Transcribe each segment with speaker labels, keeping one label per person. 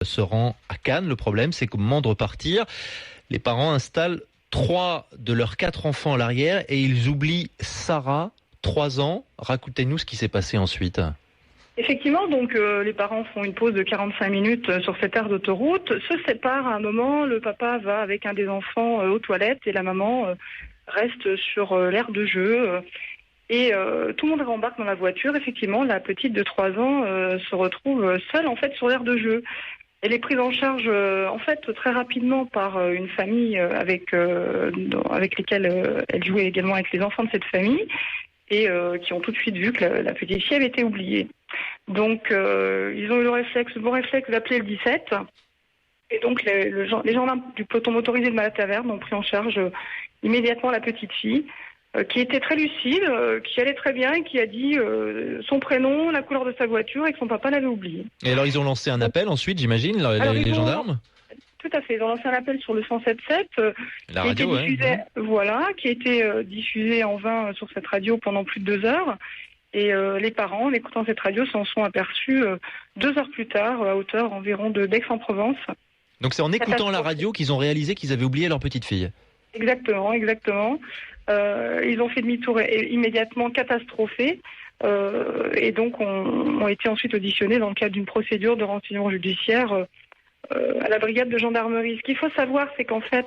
Speaker 1: se rend à Cannes. Le problème, c'est qu'au moment de repartir, les parents installent 3 de leurs 4 enfants à l'arrière et ils oublient Sarah, 3 ans. Racontez-nous ce qui s'est passé ensuite.
Speaker 2: Effectivement, donc les parents font une pause de 45 minutes sur cette aire d'autoroute, se séparent à un moment, le papa va avec un des enfants aux toilettes et la maman reste sur l'aire de jeu. Et tout le monde rembarque dans la voiture. Effectivement, la petite de 3 ans se retrouve seule en fait sur l'aire de jeu. Elle est prise en charge en fait très rapidement par une famille avec lesquelles elle jouait également avec les enfants de cette famille et qui ont tout de suite vu que la petite fille avait été oubliée. Donc ils ont eu le bon réflexe d'appeler le 17. Et donc les gendarmes du peloton motorisé de Malataverne ont pris en charge immédiatement la petite fille, qui était très lucide, qui allait très bien et qui a dit son prénom, la couleur de sa voiture et que son papa l'avait oublié.
Speaker 1: Et alors ils ont lancé un appel ensuite, j'imagine, les gendarmes ?
Speaker 2: Tout à fait, ils ont lancé un appel sur le 107.7
Speaker 1: la radio,
Speaker 2: qui a été diffusé en vain sur cette radio pendant plus de 2 heures. Et les parents, en écoutant cette radio, s'en sont aperçus 2 heures plus tard, à hauteur environ d'Aix-en-Provence.
Speaker 1: Donc c'est en écoutant la radio qu'ils ont réalisé qu'ils avaient oublié leur petite fille.
Speaker 2: Exactement. Ils ont fait demi-tour immédiatement catastrophés et donc ont été ensuite auditionnés dans le cadre d'une procédure de renseignement judiciaire à la brigade de gendarmerie. Ce qu'il faut savoir, c'est qu'en fait,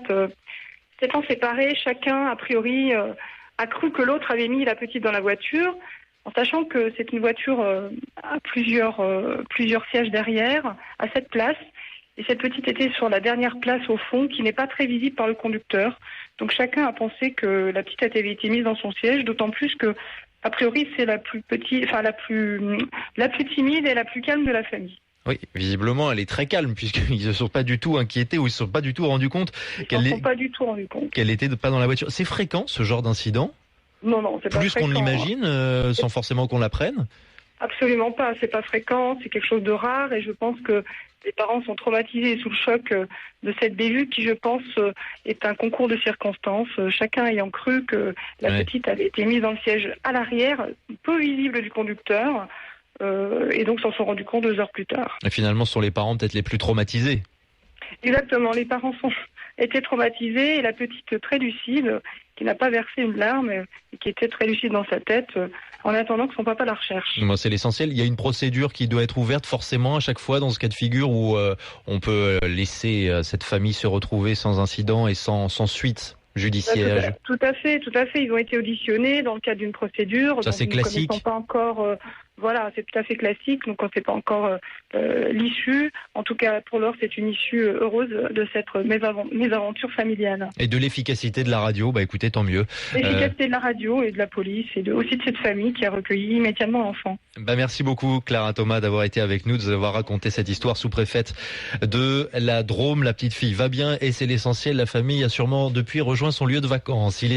Speaker 2: s'étant séparés, chacun, a priori, a cru que l'autre avait mis la petite dans la voiture, en sachant que c'est une voiture à plusieurs sièges derrière, à 7 places. Et cette petite était sur la dernière place au fond, qui n'est pas très visible par le conducteur. Donc chacun a pensé que la petite avait été mise dans son siège, d'autant plus que, a priori, c'est la plus timide et la plus calme de la famille.
Speaker 1: Oui, visiblement, elle est très calme, puisqu'ils ne se sont pas du tout inquiétés ou ils ne se sont pas du tout rendus compte qu'elle était pas dans la voiture. C'est fréquent, ce genre d'incident ?
Speaker 2: Non, c'est pas fréquent.
Speaker 1: Plus qu'on l'imagine, sans forcément qu'on l'apprenne ?
Speaker 2: Absolument pas, c'est pas fréquent, c'est quelque chose de rare et je pense que les parents sont traumatisés sous le choc de cette bévue qui, je pense, est un concours de circonstances, chacun ayant cru que la petite avait été mise dans le siège à l'arrière, peu visible du conducteur, et donc s'en sont rendus compte 2 heures plus tard.
Speaker 1: Et finalement, ce sont les parents peut-être les plus traumatisés.
Speaker 2: Exactement, les parents étaient traumatisés et la petite très lucide, qui n'a pas versé une larme et qui était très lucide dans sa tête en attendant que son papa la recherche.
Speaker 1: Moi, c'est l'essentiel. Il y a une procédure qui doit être ouverte forcément à chaque fois dans ce cas de figure où on peut laisser cette famille se retrouver sans incident et sans suite judiciaire.
Speaker 2: Tout à fait. Ils ont été auditionnés dans le cadre d'une procédure.
Speaker 1: Ça, c'est classique.
Speaker 2: Nous ne connaissons pas encore. C'est tout à fait classique. Donc, on ne sait pas encore l'issue. En tout cas, pour l'heure, c'est une issue heureuse de cette mésaventure familiale.
Speaker 1: Et de l'efficacité de la radio, écoutez, tant mieux.
Speaker 2: L'efficacité de la radio et de la police et aussi de cette famille qui a recueilli immédiatement l'enfant.
Speaker 1: Merci beaucoup, Clara Thomas, d'avoir été avec nous, de nous avoir raconté cette histoire sous-préfète de la Drôme. La petite fille va bien et c'est l'essentiel. La famille a sûrement depuis rejoint son lieu de vacances.